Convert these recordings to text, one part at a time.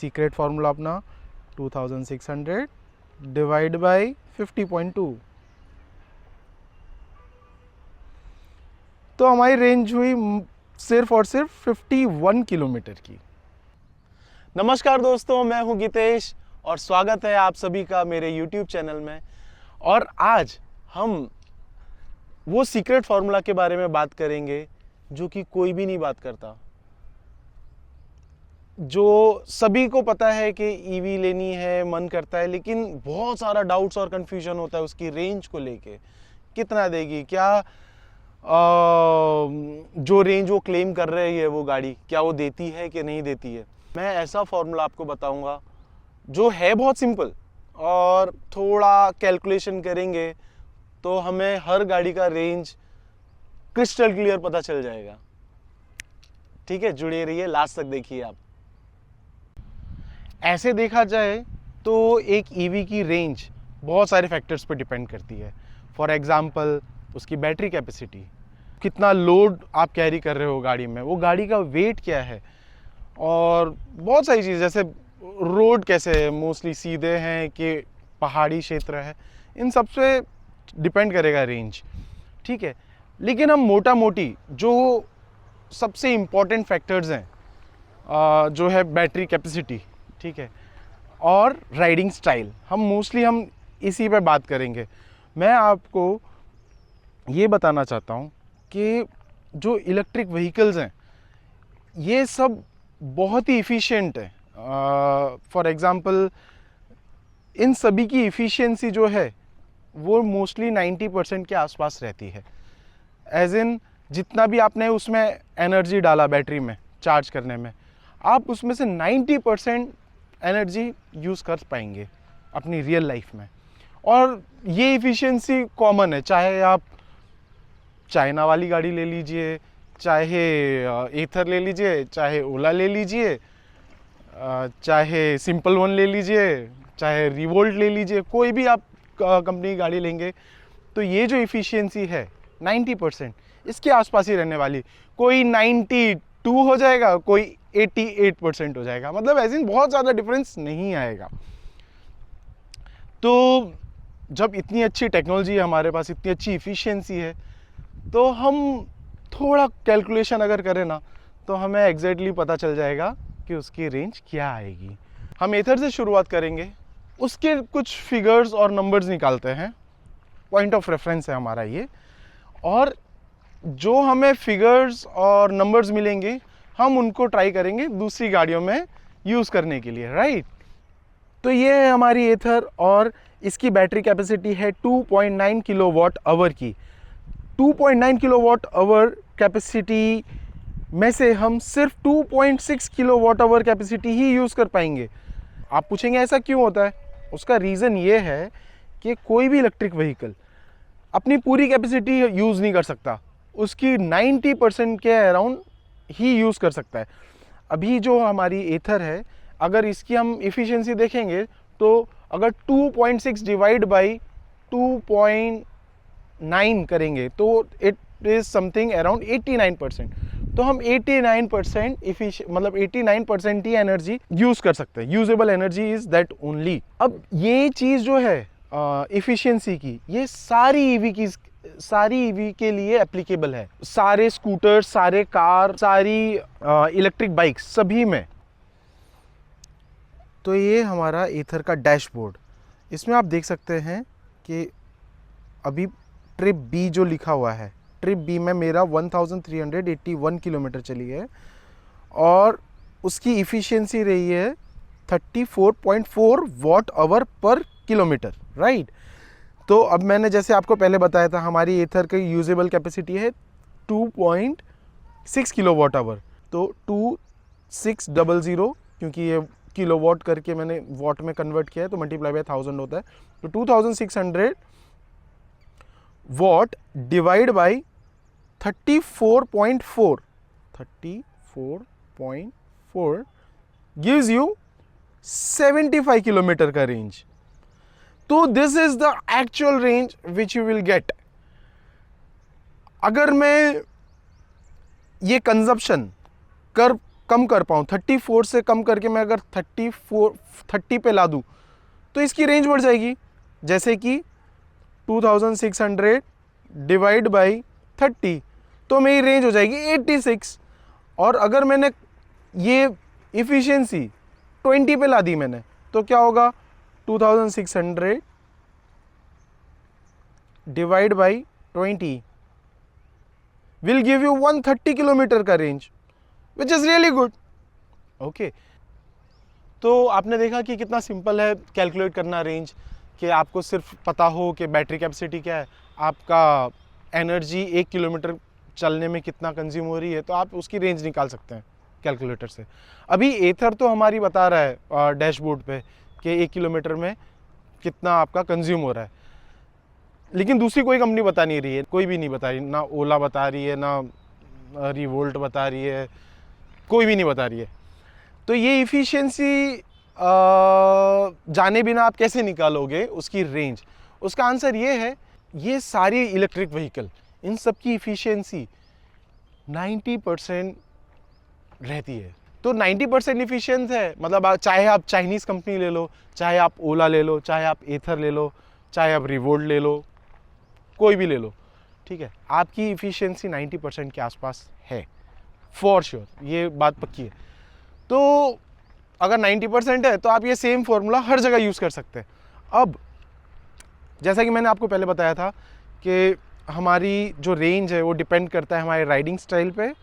Secret formula अपना 2600 divide by 50.2, तो हमारी रेंज हुई सिर्फ और सिर्फ 51 किलोमीटर की। नमस्कार दोस्तों, मैं हूं गीतेश और स्वागत है आप सभी का मेरे YouTube चैनल में। और आज हम वो सीक्रेट फार्मूला के बारे में बात करेंगे जो कि कोई भी नहीं बात करता, जो सभी को पता है कि ईवी लेनी है, मन करता है, लेकिन बहुत सारा डाउट्स और कंफ्यूजन होता है उसकी रेंज को लेके। कितना देगी, क्या जो रेंज वो क्लेम कर रही है वो गाड़ी, क्या वो देती है कि नहीं देती है। मैं ऐसा फॉर्मूला आपको बताऊंगा जो है बहुत सिंपल, और थोड़ा कैलकुलेशन करेंगे तो हमें हर गाड़ी का रेंज क्रिस्टल क्लियर पता चल जाएगा। ठीक है, जुड़े रहिए, लास्ट तक देखिए आप। ऐसे देखा जाए तो एक ईवी की रेंज बहुत सारे फैक्टर्स पर डिपेंड करती है। फॉर एग्जांपल उसकी बैटरी कैपेसिटी, कितना लोड आप कैरी कर रहे हो गाड़ी में, वो गाड़ी का वेट क्या है, और बहुत सारी चीज़, जैसे रोड कैसे है, मोस्टली सीधे हैं कि पहाड़ी क्षेत्र है, इन सब से डिपेंड करेगा रेंज। ठीक है, लेकिन हम मोटा मोटी जो सबसे इम्पॉर्टेंट फैक्टर्स हैं जो है बैटरी कैपेसिटी, ठीक है, और राइडिंग स्टाइल, हम इसी पे बात करेंगे। मैं आपको ये बताना चाहता हूँ कि जो इलेक्ट्रिक व्हीकल्स हैं ये सब बहुत ही इफ़िशियंट है। फॉर एग्ज़ाम्पल इन सभी की इफ़िशियंसी जो है वो मोस्टली 90% के आसपास रहती है। एज इन जितना भी आपने उसमें एनर्जी डाला बैटरी में चार्ज करने में, आप उसमें से 90% एनर्जी यूज़ कर पाएंगे अपनी रियल लाइफ में। और ये इफ़िशियंसी कॉमन है, चाहे आप चाइना वाली गाड़ी ले लीजिए, चाहे एथर ले लीजिए, चाहे ओला ले लीजिए, चाहे सिंपल वन ले लीजिए, चाहे रिवोल्ट ले लीजिए, कोई भी आप कंपनी की गाड़ी लेंगे तो ये जो इफ़िशियंसी है 90% इसके आसपास ही रहने वाली। कोई 92 हो जाएगा, कोई 88% हो जाएगा, मतलब ऐसे बहुत ज़्यादा डिफरेंस नहीं आएगा। तो जब इतनी अच्छी टेक्नोलॉजी है हमारे पास, इतनी अच्छी इफ़िशियंसी है, तो हम थोड़ा कैलकुलेशन अगर करें ना तो हमें एग्जैक्टली पता चल जाएगा कि उसकी रेंज क्या आएगी। हम एथर से शुरुआत करेंगे, उसके कुछ फिगर्स और नंबर्स निकालते हैं, पॉइंट ऑफ रेफरेंस है हमारा ये, और जो हमें फिगर्स और नंबर्स मिलेंगे हम उनको ट्राई करेंगे दूसरी गाड़ियों में यूज़ करने के लिए, राइट। तो ये है हमारी एथर और इसकी बैटरी कैपेसिटी है 2.9 किलोवाट आवर की। 2.9 किलोवाट आवर कैपेसिटी में से हम सिर्फ 2.6 किलोवाट आवर कैपेसिटी ही यूज़ कर पाएंगे। आप पूछेंगे ऐसा क्यों होता है? उसका रीज़न ये है कि कोई भी इलेक्ट्रिक व्हीकल अपनी पूरी कैपेसिटी यूज़ नहीं कर सकता, उसकी 90% के अराउंड ही यूज़ कर सकता है। अभी जो हमारी एथर है, अगर इसकी हम इफ़िशियंसी देखेंगे तो अगर 2.6 डिवाइड बाई 2.9 करेंगे तो इट इज़ समथिंग अराउंड 89%। तो हम 89% मतलब 89% ही एनर्जी यूज़ कर सकते हैं। Usable energy is that only. अब ये चीज़ जो है इफ़िशियंसी की, ये सारी ईवी के लिए एप्लीकेबल है। सारे स्कूटर, सारे कार, सारी इलेक्ट्रिक बाइक्स, सभी में। तो ये हमारा एथर का डैशबोर्ड, इसमें आप देख सकते हैं कि अभी ट्रिप बी जो लिखा हुआ है, ट्रिप बी में मेरा 1381 किलोमीटर चली है और उसकी इफ़िशियंसी रही है 34.4 वॉट आवर पर किलोमीटर, राइट। तो अब मैंने जैसे आपको पहले बताया था, हमारी एथर की यूजेबल कैपेसिटी है 2.6 किलोवाट आवर। तो 2600, क्योंकि ये किलोवाट करके मैंने वॉट में कन्वर्ट किया है तो मल्टीप्लाई बाय 1000 होता है, तो 2600 what divide by 34.4 gives you 75 kilometre का रेंज। तो this is the actual range which you will get. अगर मैं ये कंजप्शन कर कम कर पाऊँ, 34 से कम करके मैं अगर 30 पे ला दूँ तो इसकी रेंज बढ़ जाएगी। जैसे कि 2600 डिवाइड बाई 30 तो मेरी रेंज हो जाएगी 86। और अगर मैंने ये इफ़िशियंसी 20 पे ला दी मैंने तो क्या होगा, 2600 divide by 20 will give you 130 kilometre का range, which is really good. Okay, तो आपने देखा कि कितना सिंपल है कैलकुलेट करना रेंज, कि आपको सिर्फ पता हो कि बैटरी कैपेसिटी क्या है, आपका एनर्जी 1 किलोमीटर चलने में कितना कंज्यूम हो रही है, तो आप उसकी रेंज निकाल सकते हैं कैलकुलेटर से। अभी एथर तो हमारी बता रहा है डैशबोर्ड पे कि 1 किलोमीटर में कितना आपका कंज्यूम हो रहा है, लेकिन दूसरी कोई कंपनी बता नहीं रही है, कोई भी नहीं बता रही, ना ओला बता रही है, ना रिवोल्ट बता रही है, कोई भी नहीं बता रही है। तो ये इफ़िशियंसी जाने बिना आप कैसे निकालोगे उसकी रेंज? उसका आंसर ये है, ये सारी इलेक्ट्रिक व्हीकल, इन सब की इफ़िशियंसी 90% रहती है। तो 90% इफ़िशियंट है, मतलब चाहे आप चाइनीज़ कंपनी ले लो, चाहे आप ओला ले लो, चाहे आप एथर ले लो, चाहे आप रिवोल्ट ले लो, कोई भी ले लो, ठीक है, आपकी इफ़िशियंसी 90% के आसपास है, फॉर श्योर, ये बात पक्की है। तो अगर 90% है तो आप ये सेम फॉर्मूला हर जगह यूज़ कर सकते हैं। अब जैसा कि मैंने आपको पहले बताया था कि हमारी जो रेंज है वो डिपेंड करता है हमारे राइडिंग स्टाइल पे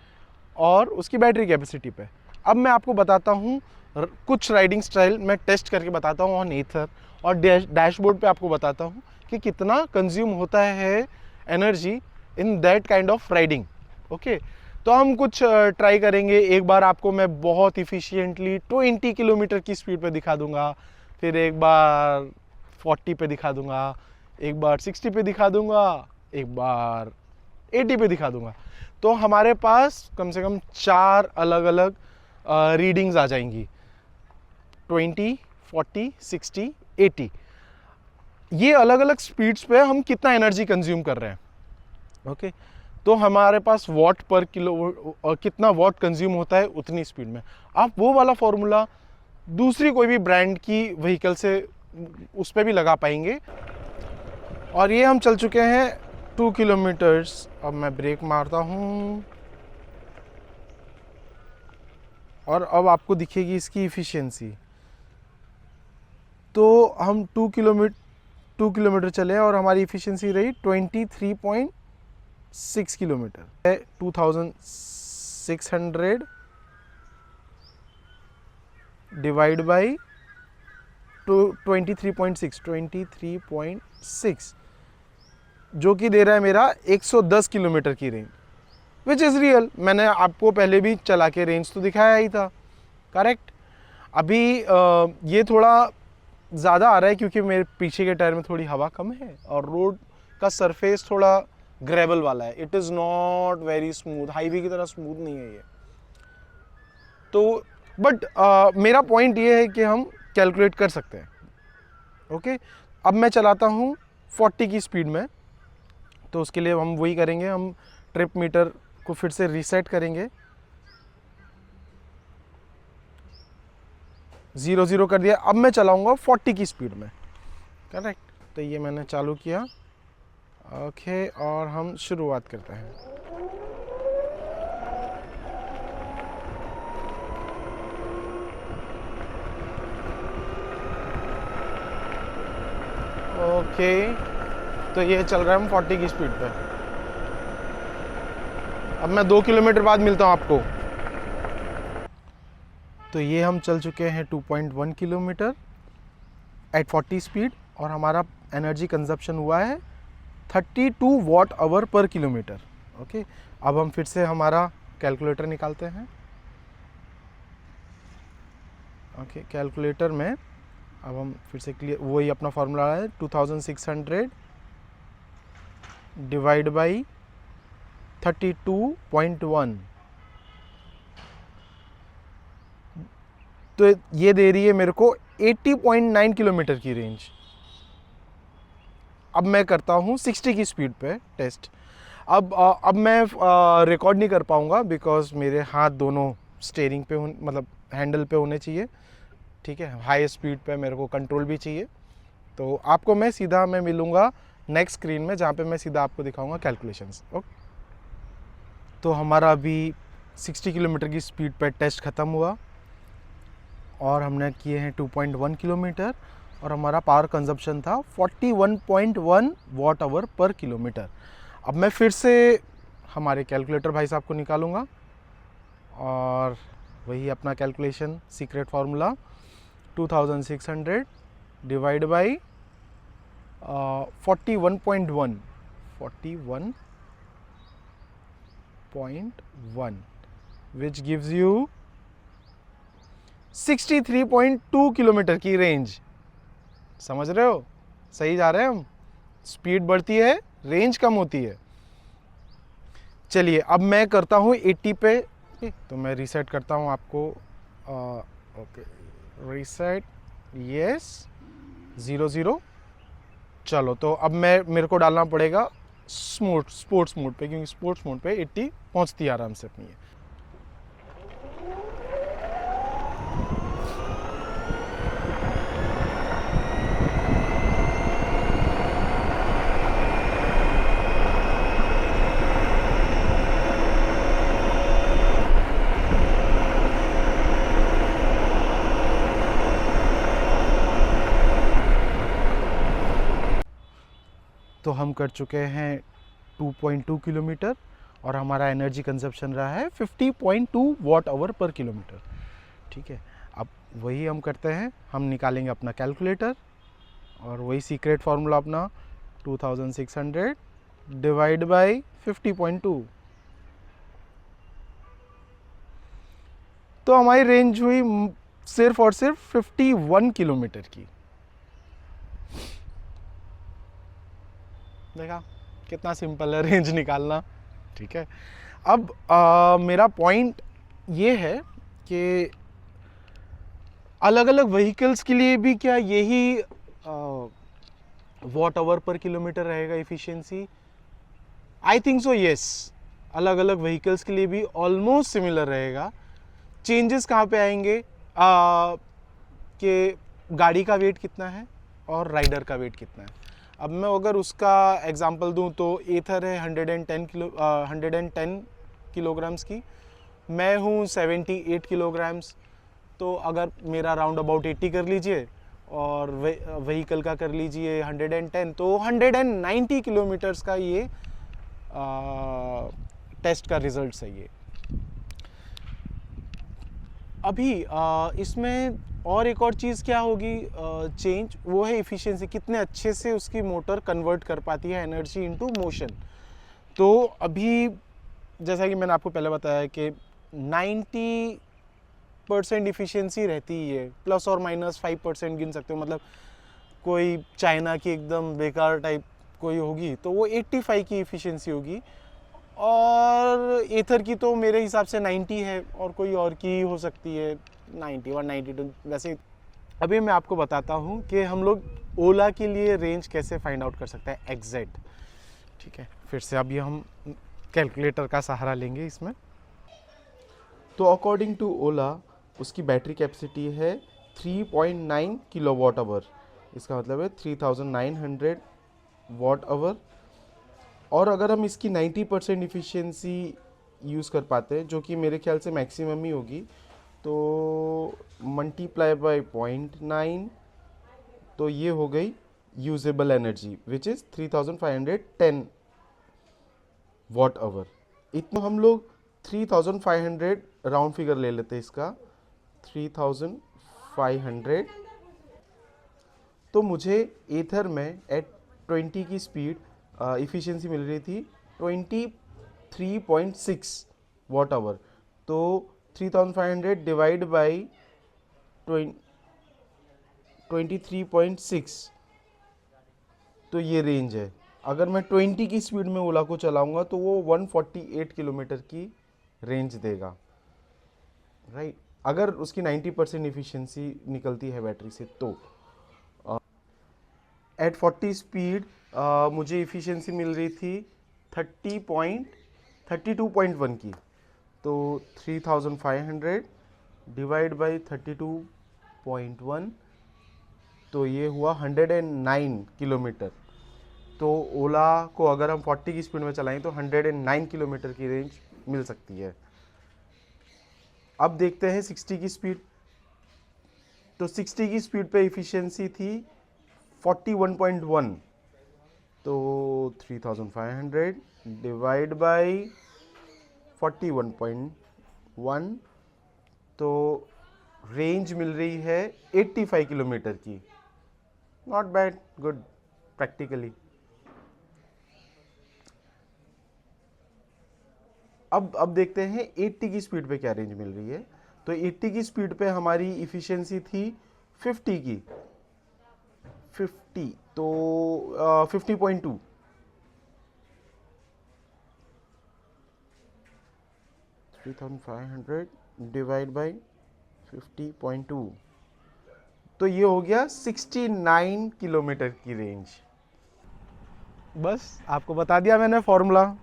और उसकी बैटरी कैपेसिटी पे। अब मैं आपको बताता हूँ कुछ राइडिंग स्टाइल मैं टेस्ट करके बताता हूँ ऑन एथर, और डैशबोर्ड पे आपको बताता हूँ कि कितना कंज्यूम होता है energy in that kind of riding. Okay, तो हम कुछ ट्राई करेंगे। एक बार आपको मैं बहुत इफ़िशियंटली 20 किलोमीटर की स्पीड पे दिखा दूंगा, फिर एक बार 40 पे दिखा दूंगा, एक बार 60 पे दिखा दूंगा, एक बार 80 पे दिखा दूंगा। तो हमारे पास कम से कम 4 अलग अलग रीडिंग्स आ जाएंगी, 20, 40, 60, 80। ये अलग अलग स्पीड्स पे हम कितना एनर्जी कंज्यूम कर रहे हैं। ओके, तो हमारे पास वॉट पर किलो कितना वॉट कंज्यूम होता है उतनी स्पीड में। आप वो वाला फॉर्मूला दूसरी कोई भी ब्रांड की व्हीकल से उस पर भी लगा पाएंगे। और ये हम चल चुके हैं 2 किलोमीटर्स। अब मैं ब्रेक मारता हूँ और अब आपको दिखेगी इसकी इफ़िशियंसी। तो हम 2 किलोमीटर चले और हमारी इफ़िशियंसी रही 23.6 किलोमीटर। 2600 डिवाइड बाई 23.6 जो कि दे रहा है मेरा 110 किलोमीटर की रेंज, विच इज़ रियल। मैंने आपको पहले भी चला के रेंज तो दिखाया ही था, करेक्ट। अभी ये थोड़ा ज़्यादा आ रहा है क्योंकि मेरे पीछे के टायर में थोड़ी हवा कम है और रोड का सरफेस थोड़ा ग्रेवल वाला है। It is not very smooth, highway की तरह स्मूथ नहीं है ये। तो बट मेरा पॉइंट ये है कि हम कैलकुलेट कर सकते हैं। ओके, अब मैं चलाता हूँ 40 की स्पीड में। तो उसके लिए हम वही करेंगे, हम ट्रिप मीटर को फिर से रीसेट करेंगे, 0 कर दिया। अब मैं चलाऊंगा 40 की स्पीड में, करेक्ट। तो ये मैंने चालू किया। ओके, और हम शुरुआत करते हैं। ओके, तो ये चल रहा है हम 40 की स्पीड पे। अब मैं 2 किलोमीटर बाद मिलता हूँ आपको। तो ये हम चल चुके हैं 2.1 किलोमीटर एट 40 स्पीड और हमारा एनर्जी कंजप्शन हुआ है 32 वॉट आवर पर किलोमीटर। ओके, अब हम फिर से हमारा कैलकुलेटर निकालते हैं। ओके, कैलकुलेटर में अब हम फिर से क्लियर वही अपना फॉर्मूला है, 2600 डिवाइड बाई 32.1। तो ये दे रही है मेरे को 80.9 किलोमीटर की रेंज। अब मैं करता हूँ 60 की स्पीड पे टेस्ट। अब मैं रिकॉर्ड नहीं कर पाऊँगा बिकॉज मेरे हाथ दोनों स्टीयरिंग पे मतलब हैंडल पे होने चाहिए, ठीक है। हाई स्पीड पे मेरे को कंट्रोल भी चाहिए। तो आपको मैं मिलूँगा नेक्स्ट स्क्रीन में, जहाँ पे मैं सीधा आपको दिखाऊंगा कैलकुलेशंस। ओके, तो हमारा अभी 60 किलोमीटर की स्पीड पे टेस्ट ख़त्म हुआ और हमने किए हैं 2.1 किलोमीटर और हमारा पावर कंजप्शन था 41.1 वाट आवर पर किलोमीटर। अब मैं फिर से हमारे कैलकुलेटर भाई साहब को निकालूंगा और वही अपना calculation secret formula 2600 divide by 41.1 which gives you 63.2 kilometre की रेंज। समझ रहे हो, सही जा रहे हैं हम। स्पीड बढ़ती है, रेंज कम होती है। चलिए अब मैं करता हूँ 80 पे, तो मैं रीसेट करता हूँ आपको। ओके, रीसेट, यस, 0 चलो। तो अब मेरे को डालना पड़ेगा स्पोर्ट्स मोड पे, क्योंकि स्पोर्ट्स मोड पे 80 पहुँचती है आराम से अपनी। तो हम कर चुके हैं 2.2 किलोमीटर और हमारा एनर्जी कंजप्शन रहा है 50.2 वाट आवर पर किलोमीटर, ठीक है। अब वही हम करते हैं, हम निकालेंगे अपना कैलकुलेटर और वही सीक्रेट फार्मूला अपना 2600 डिवाइड बाई 50.2। तो हमारी रेंज हुई सिर्फ और सिर्फ 51 किलोमीटर की। देखा कितना सिंपल है रेंज निकालना, ठीक है। अब मेरा पॉइंट ये है कि अलग अलग व्हीकल्स के लिए भी क्या यही वॉट आवर पर किलोमीटर रहेगा efficiency? I think so, yes. अलग अलग व्हीकल्स के लिए भी ऑलमोस्ट सिमिलर रहेगा। चेंजेस कहाँ पे आएंगे कि गाड़ी का वेट कितना है और राइडर का वेट कितना है। अब मैं अगर उसका एग्जांपल दूं तो एथर है 110 किलोग्राम्स की, मैं हूँ 78 किलोग्राम्स। तो अगर मेरा राउंड अबाउट 80 कर लीजिए और व्हीकल का कर लीजिए 110, तो 190 किलोमीटर्स का ये टेस्ट का रिजल्ट है ये। अभी इसमें और एक और चीज़ क्या होगी चेंज, वो है इफ़िशियंसी, कितने अच्छे से उसकी मोटर कन्वर्ट कर पाती है एनर्जी इनटू मोशन। तो अभी जैसा कि मैंने आपको पहले बताया कि 90% इफ़िशियंसी रहती ही है, प्लस और माइनस 5% गिन सकते हो। मतलब कोई चाइना की एकदम बेकार टाइप कोई होगी तो वो 85 की इफ़िशियंसी होगी, और एथर की तो मेरे हिसाब से 90 है, और कोई और की हो सकती है 91, 92 वैसे। अभी मैं आपको बताता हूँ कि हम लोग ओला के लिए रेंज कैसे फाइंड आउट कर सकते हैं एग्जैक्ट, ठीक है। फिर से अभी हम कैलकुलेटर का सहारा लेंगे इसमें। तो अकॉर्डिंग टू ओला उसकी बैटरी कैपेसिटी है 3.9 किलोवाट आवर, इसका मतलब है 3900 वाट आवर। और अगर हम इसकी 90% इफ़िशियंसी यूज़ कर पाते हैं, जो कि मेरे ख्याल से मैक्सिमम ही होगी, तो मल्टीप्लाई बाय 0.9, तो ये हो गई usable energy which is 3510 watt hour. इतना हम लोग 3500 राउंड फिगर ले लेते हैं इसका, 3500। तो मुझे एथर में एट 20 की स्पीड इफ़िशियंसी मिल रही थी 23.6 वाट आवर। तो 3500 डिवाइड बाई 23.6, तो ये रेंज है। अगर मैं 20 की स्पीड में ओला को चलाऊंगा तो वो 148 किलोमीटर की रेंज देगा, राइट। अगर उसकी 90% इफ़िशियंसी निकलती है बैटरी से तो एट 40 स्पीड मुझे इफ़िशियंसी मिल रही थी 32.1 की। तो 3500 डिवाइड बाई 32.1, तो ये हुआ 109 किलोमीटर। तो ओला को अगर हम 40 की स्पीड में चलाएं तो 109 किलोमीटर की रेंज मिल सकती है। अब देखते हैं 60 की स्पीड। तो 60 की स्पीड पे इफिशियंसी थी 41.1, तो 3500 डिवाइड बाई 41.1, तो रेंज मिल रही है 85 किलोमीटर की। Not bad, good practically. अब देखते हैं 80 की स्पीड पे क्या रेंज मिल रही है। तो 80 की स्पीड पे हमारी इफिशियंसी थी 50 की, 50, तो 50.2, 3500 डिवाइड बाई 50.2, तो ये हो गया 69 किलोमीटर की रेंज। बस आपको बता दिया मैंने फॉर्मूला।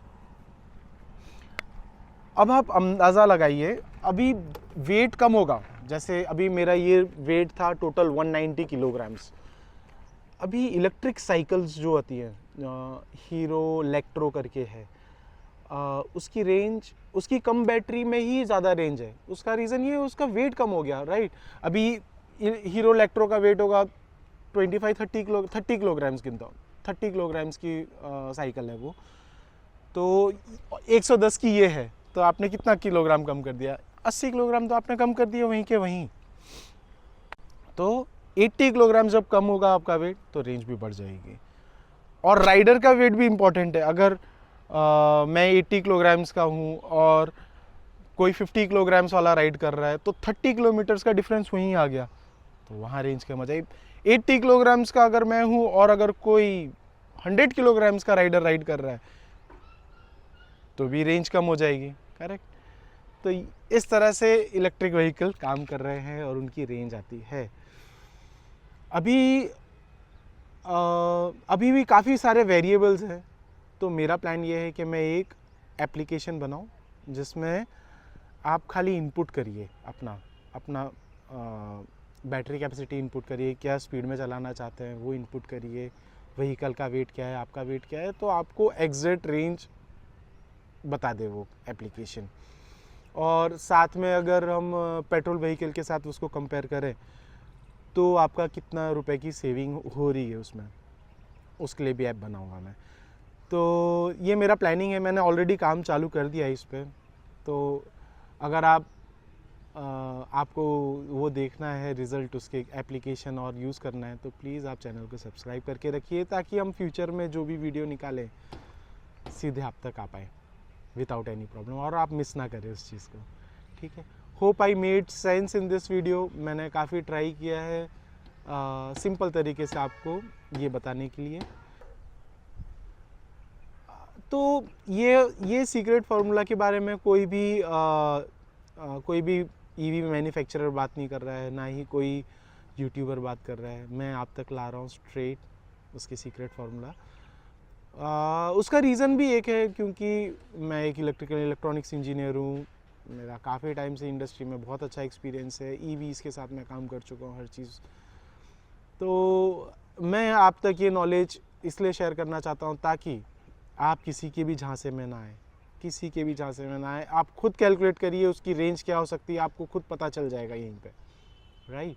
अब आप अंदाज़ा लगाइए, अभी वेट कम होगा। जैसे अभी मेरा ये वेट था टोटल 190 किलोग्राम्स। अभी इलेक्ट्रिक साइकिल्स जो आती है, हीरो इलेक्ट्रो करके है, उसकी रेंज, उसकी कम बैटरी में ही ज़्यादा रेंज है। उसका रीज़न ये है, उसका वेट कम हो गया, राइट। अभी हीरो इलेक्ट्रो का वेट होगा 30 किलोग्राम्स गिनता हूँ, 30 किलोग्राम्स की साइकिल है वो। तो 110 की ये है, तो आपने कितना किलोग्राम कम कर दिया? 80 किलोग्राम तो आपने कम कर दिया वहीं के वहीं। तो 80 किलोग्राम जब कम होगा आपका वेट, तो रेंज भी बढ़ जाएगी। और राइडर का वेट भी इंपॉर्टेंट है। अगर मैं 80 किलोग्राम्स का हूँ और कोई 50 किलोग्राम्स वाला राइड कर रहा है, तो 30 किलोमीटर्स का डिफरेंस वहीं आ गया, तो वहाँ रेंज का मजा ही। 80 किलोग्राम्स का अगर मैं हूँ और अगर कोई 100 किलोग्राम्स का राइडर राइड कर रहा है, तो भी रेंज कम हो जाएगी, करेक्ट। तो इस तरह से इलेक्ट्रिक व्हीकल काम कर रहे हैं और उनकी रेंज आती है। अभी भी काफ़ी सारे वेरिएबल्स हैं, तो मेरा प्लान ये है कि मैं एक एप्लीकेशन बनाऊं जिसमें आप खाली इनपुट करिए अपना बैटरी कैपेसिटी इनपुट करिए, क्या स्पीड में चलाना चाहते हैं वो इनपुट करिए, व्हीकल का वेट क्या है, आपका वेट क्या है, तो आपको एग्जैक्ट रेंज बता दे वो एप्लीकेशन। और साथ में अगर हम पेट्रोल व्हीकल के साथ उसको कंपेयर करें, तो आपका कितना रुपए की सेविंग हो रही है उसमें, उसके लिए भी ऐप बनाऊंगा मैं। तो ये मेरा प्लानिंग है, मैंने ऑलरेडी काम चालू कर दिया है इस पर। तो अगर आपको वो देखना है रिज़ल्ट उसके एप्लीकेशन और यूज़ करना है, तो प्लीज़ आप चैनल को सब्सक्राइब करके रखिए, ताकि हम फ्यूचर में जो भी वीडियो निकालें सीधे आप तक आ पाए विदाउट एनी प्रॉब्लम, और आप मिस ना करें उस चीज़ को, ठीक है। Hope I made sense in this video. मैंने काफ़ी ट्राई किया है सिंपल तरीके से आपको ये बताने के लिए। तो ये सीक्रेट फार्मूला के बारे में कोई भी ईवी मैन्युफैक्चरर बात नहीं कर रहा है, ना ही कोई यूट्यूबर बात कर रहा है। मैं आप तक ला रहा हूँ स्ट्रेट उसके सीक्रेट फार्मूला। उसका रीज़न भी एक है, क्योंकि मैं एक इलेक्ट्रॉनिक्स इंजीनियर हूँ। मेरा काफ़ी टाइम से इंडस्ट्री में बहुत अच्छा एक्सपीरियंस है, ईवीज़ के साथ मैं काम कर चुका हूँ हर चीज़। तो मैं आप तक ये नॉलेज इसलिए शेयर करना चाहता हूँ ताकि आप किसी के भी झांसे में ना आए, किसी के भी झांसे में ना आए। आप खुद कैलकुलेट करिए उसकी रेंज क्या हो सकती है, आपको खुद पता चल जाएगा यहीं पे, राइट।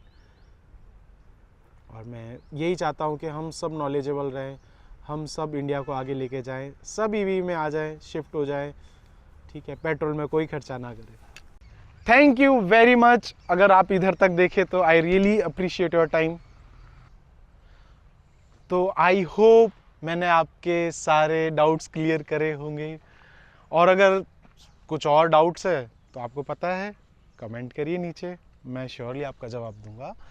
और मैं यही चाहता हूँ कि हम सब नॉलेजेबल रहें, हम सब इंडिया को आगे लेके जाएं, सब ईवी में आ जाएं, शिफ्ट हो जाएं, ठीक है, पेट्रोल में कोई खर्चा ना करें। Thank you very much. अगर आप इधर तक देखे तो I really appreciate your time. तो आई होप मैंने आपके सारे डाउट्स क्लियर करे होंगे, और अगर कुछ और डाउट्स है तो आपको पता है, कमेंट करिए नीचे, मैं श्योरली आपका जवाब दूंगा।